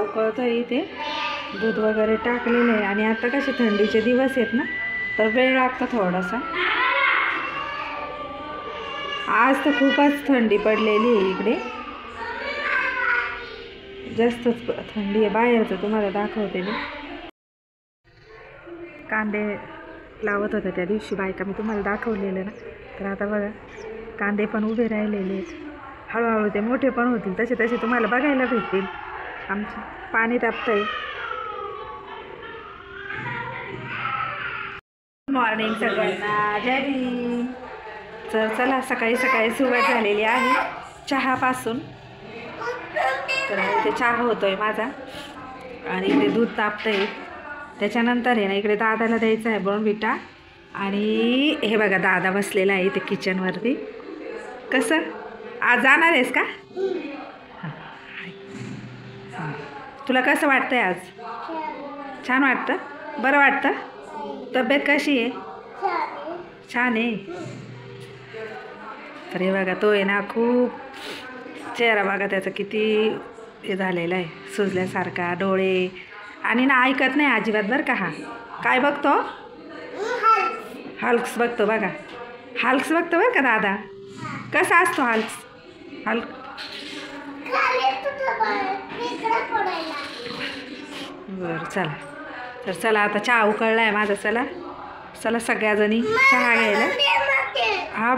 उकळतोय इथे, दूध वगैरे टाकलेलं आहे. आणि आता कसे थंडीचे दिवस आहेत ना, तर वेळ लागतो थोडासा. आज तर खूपच थंडी पडलेली आहे इकडे, जास्तच थंडी आहे. बाहेरचं तुम्हाला दाखवते मी. कांदे लावत होते त्या दिवशी बायका, मी तुम्हाला दाखवलेलं ना. तर आता बघा कांदे पण उभे राहिलेले आहेत. हळूहळू ते मोठे पण होतील, तसे तसे तुम्हाला बघायला भेटतील. आमचं पाणी तापतंय. मॉर्निंग सगळ्यांना, जय भीम. तर चला, सकाळी सकाळी सुरुवात झालेली आहे चहापासून. तर इथे चहा होतोय माझा आणि इकडे दूध तापतंय. त्याच्यानंतर आहे ना, इकडे दादाला द्यायचं आहे बॉर्नव्हिटा. आणि हे बघा दादा बसलेला आहे इथे किचनवरती. कसं आज जाणार आहेस का? तुला कसं वाटतंय आज? छान वाटतं? बरं वाटतं? तब्येत कशी आहे? छान आहे. तर हे बघा तो आहे ना, खूप चेहरा बघा त्याचा किती हे झालेला आहे, सुजल्यासारखा, डोळे. आणि ना ऐकत नाही अजिबात बरं का. हा काय बघतो? हल्क्स बघतो बघा, हल्क्स बघतो बरं का दादा. कसा असतो हल्क्स? बरं चला. तर चला आता चहा उकळला आहे माझा. चला सगळ्याजणी चहा घ्यायला. हा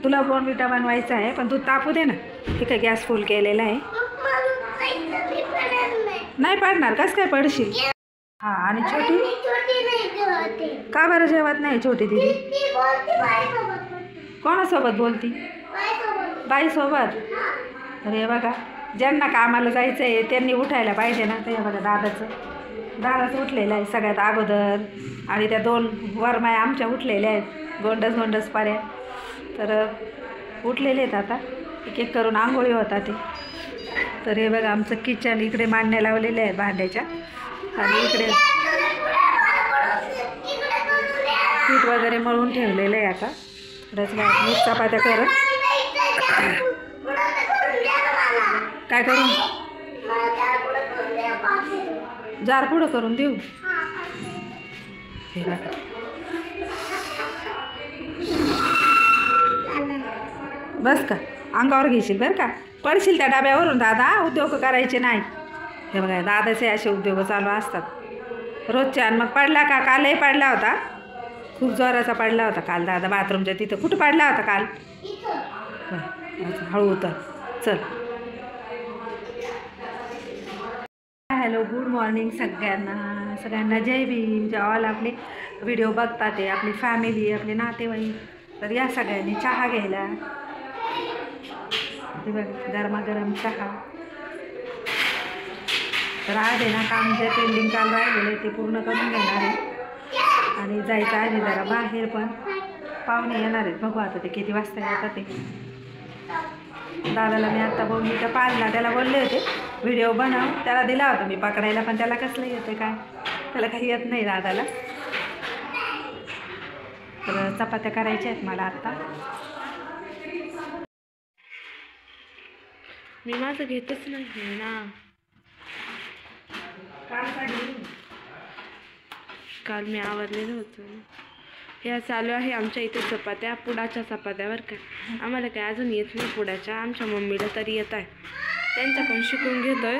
तुला बॉर्नव्हिटा बनवायचा आहे, पण दूध तापू दे ना. ठीक आहे, गॅस फुल केलेला आहे. नाही पडणार, कसं काय पडशील? हा. आणि छोटी का बरं जेवत नाही छोटी दिदी? कोणासोबत बोलती? बाईसोबत. तर हे बघा, ज्यांना कामाला जायचं आहे त्यांनी उठायला पाहिजे ना. तर हे बघा दादाच उठलेलं आहे सगळ्यात अगोदर. आणि त्या 2 वरमाया आमच्या उठलेल्या आहेत, गोंडस पाऱ्या. तर उठलेले आहेत आता, एक एक करून आंघोळी होतात ते. तर हे बघा आमचं किचन, इकडे मांडण्या लावलेल्या आहेत भांड्याच्या. आणि इकडे पीठ वगैरे मळून ठेवलेलं आहे. आता मी चपात्या करत. काय करून? जार पुढं करून देऊ. हे बघा बस का, अंगावर घेशील बरं का, पडशील त्या डब्यावरून. दादा उद्योग करायचे नाही. हे बघा दादाचे असे उद्योग चालू असतात रोजचे. आणि मग पडला का? कालही पडला होता, खूप जोराचा पडला होता काल दादा बाथरूमच्या तिथं. कुठं पडला होता काल? हळू उतर, चल. हॅलो, गुड मॉर्निंग सगळ्यांना जय भीम. जे ऑल आपले व्हिडिओ बघतात ते, आपली फॅमिली, आपले नातेवाईक, तर या सगळ्यांनी चहा घ्यायला. ते बघा गरमागरम चहा. तर आज आहे ना, काम जे पेंडिंग काल राहिलेलं आहे ते पूर्ण करून घेणार आहे. आणि जायचं आहे जरा बाहेर, पण पाहुणे येणार आहेत. बघू आता ते किती वाजता येतात ते. दादाला मी आता बॉर्नव्हिटा पाजला, त्याला बोलले होते व्हिडिओ बनव, त्याला दिला होता मी पकडायला, पण त्याला कसलं येतं काय, त्याला काही येत नाही दादाला. तर चपात्या करायच्या आहेत मला आत्ता. मी माझं घेतच नाही ना. काल मी आवरलेलं होतं. ह्या चालू आहे आमच्या इथे चपात्या, पुडाच्या चपात्या बरं का. आम्हाला काय अजून येत नाही पुडाच्या, आमच्या मम्मीला तरी येत आहे, त्यांच्या पण शिकून घेतोय.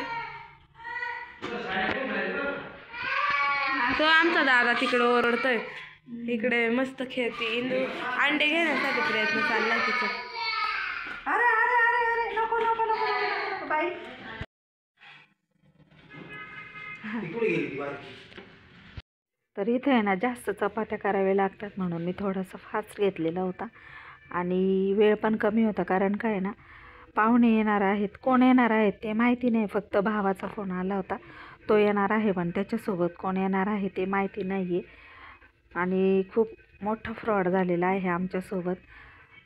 तो आमचा दादा तिकडे ओरडतोय, इकडे मस्त खेळती. इंदू अंडे घेण्यासाठी प्रयत्न चालला तिचा. अरे अरे अरे अरे नको नको नको बाई. तर इथे आहे ना जास्त चपात्या कराव्या लागतात, म्हणून मी थोडासा फास्ट घेतलेला होता. आणि वेळ पण कमी होता, कारण काय ना, पाहुणे येणार आहेत. कोण येणार आहेत ते माहिती नाही, फक्त भावाचा फोन आला होता, तो येणार आहे, पण त्याच्यासोबत कोण येणार आहे ते माहिती नाही आहे. आणि खूप मोठा फ्रॉड झालेला आहे आमच्यासोबत.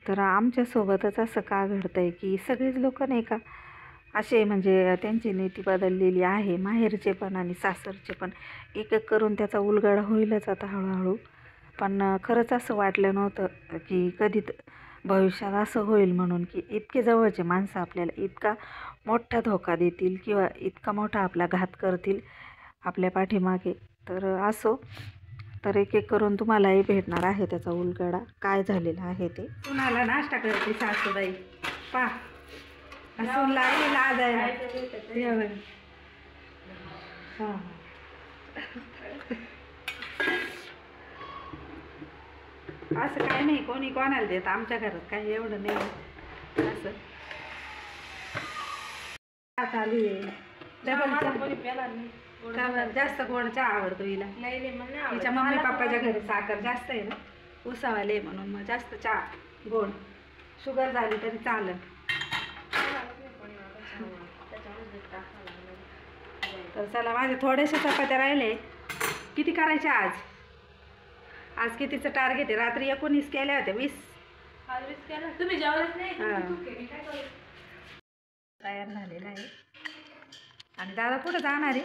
तर आमच्यासोबतच असं का घडतं आहे की सगळेच लोक नाही का असे, म्हणजे त्यांची नीती बदललेली आहे, माहेरचे पण आणि सासरचे पण. एक एक करून त्याचा उलगडा होईलच आता हळूहळू. पण खरंच असं वाटलं नव्हतं की कधी भविष्यात असं होईल म्हणून की इतके जवळचे माणसं आपल्याला इतका मोठा धोका देतील किंवा इतका मोठा आपला घात करतील आपल्या पाठीमागे. तर असो, तर एक एक करून तुम्हालाही भेटणार आहे त्याचा उलगडा काय झालेला आहे ते. कुणाला नाश्ता करते सासूबाई पा असं लागली लाजायला. हां असं काय नाही, कोणी कोणाला देत आमच्या घरात काही एवढं नाही असं. चालू आहे जास्त गोड चहा आवडतो हिला. तिच्या मम्मी पप्पाच्या घरी साखर जास्त आहे ना, उसावाले म्हणून मग जास्त चहा गोड. शुगर झाली तरी चालेल. तर चला, माझे थोडेसे चपात्या राहिले. किती करायचे आज? आज कितीचं टार्गेट आहे? रात्री 19 केल्या होत्या, 20 तुम्ही जेवलंच नाही. तयार झालेला आहे. आणि दादा कुठं जाणार आहे?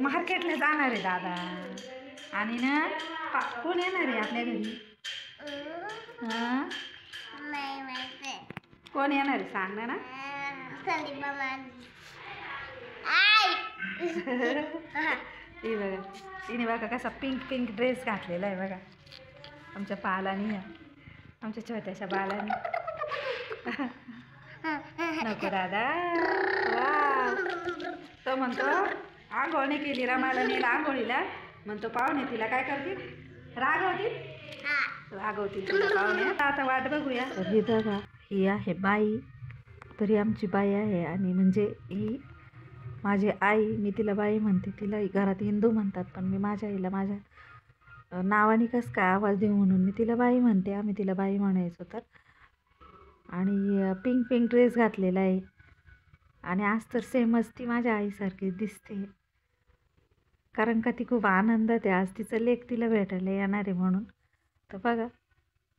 मार्केटला जाणार आहे दादा. आणि ना कोण येणार आहे आपल्या घरी? हां कोण येणार आहे सांग ना. हे बघा, तिने बघा कसा पिंक पिंक ड्रेस घातलेला आहे बघा आमच्या बालानी, आमच्या छोट्याशा बालानी. नको दादा. वा, तो म्हणतो आंघोळणी केली रमाला नेला आंघोळीला, म्हणतो पाहुणे तिला काय करतील? रागवतील तुला पाहुणे. आता वाट बघूया. तर ही बघा, ही आहे बाई. तरी आमची बाई आहे आणि म्हणजे ही माझी आई. मी तिला बाई म्हणते. तिला घरात हिंदू म्हणतात पण मी माझ्या आईला माझ्या नावाने कसं काय आवाज देऊ म्हणून मी तिला बाई म्हणते. आम्ही तिला बाई म्हणायचो. तर आणि पिंक पिंक ड्रेस घातलेला आहे आणि आज तर सेमच ती माझ्या आईसारखी दिसते. कारण का ती खूप आनंदात आहे. आज तिचं लेक तिला भेटायला येणार आहे म्हणून. तर बघा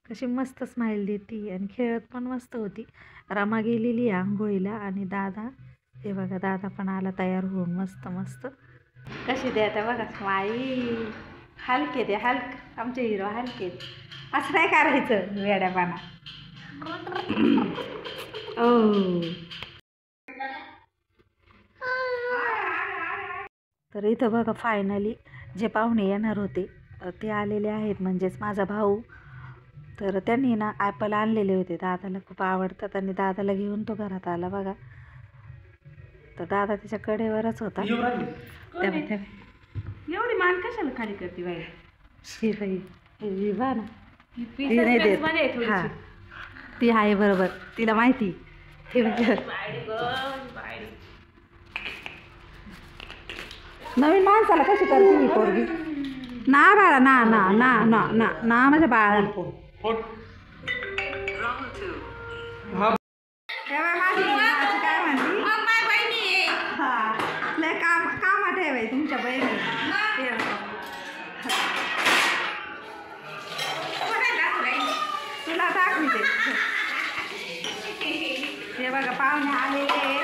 कशी मस्त स्माईल देती आणि खेळत पण मस्त होती. रमा गेलेली आहे आंघोळीला आणि दादा, हे बघा दादा पण आला तयार होऊन मस्त मस्त. कशी दे आता बघा स्माईल. हलके ते हलक, आमचे हिरो हलके. असं नाही करायचं वेड्यापाना. तर इथं बघा फायनली जे पाहुणे येणार होते ते आलेले आहेत. म्हणजेच माझा भाऊ. तर त्यांनी ना ॲपल आणलेले होते. दादाला खूप आवडतात आणि दादाला घेऊन तो घरात आला बघा. तर दादा त्याच्या कडेवरच होता. एवढी मान कशाला खाली करते बाई? ही बाई ही बा ना, ती नाही देत. हां ती आहे बरोबर, तिला माहिती. नवीन माणसाला कशी करते ही पोरगी? ना बाळा, ना ना ना ना ना ना माझ्या बाळा. काय म्हणती? हां लय कामात आहे बाई तुमच्या बहिणी. तुला दाखवते. हे बघा पाहुणे आलेले.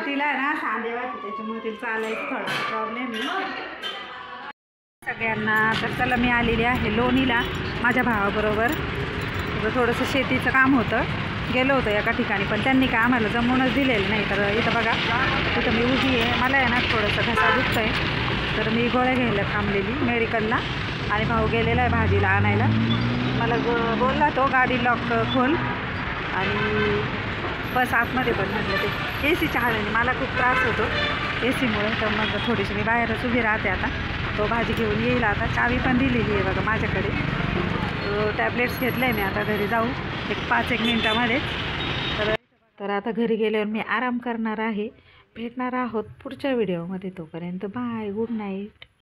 तिला ना सांधेवाती, त्याच्यामुळे तिला चालायचं थोडासा प्रॉब्लेम आहे सगळ्यांना. तर चला मी आलेली आहे लोणीला माझ्या भावाबरोबर. थोडंसं शेतीचं काम होतं, गेलो होतो एका ठिकाणी पण त्यांनी काय आम्हाला जमवूनच दिलेलं नाही. तर इथं बघा, इथं मी उभी आहे. मला आहे ना थोडंसं घसा दुखतं आहे. तर मी गोळ्या घ्यायला थांबलेली मेडिकलला आणि भाऊ गेलेला आहे भाजीला आणायला. मला बोलला तो गाडी लॉक खोल आणि बस आतमध्ये पण. म्हटलं ते एसीच्या हवेने मला खूप त्रास होतो एसीमुळे. तर मग थोडीशी मी बाहेरच उभी राहते आता. तो भाजी घेऊन येईल आता. चावी पण दिलेली आहे बघा माझ्याकडे. टॅबलेट्स घेतले आहे मी. आता घरी जाऊ एक 5-1 मिनटामध्ये. तर आता घरी गेल्यावर मी आराम करणार आहे. भेटणार आहोत पुढच्या व्हिडिओमध्ये. तोपर्यंत बाय, गुड नाईट.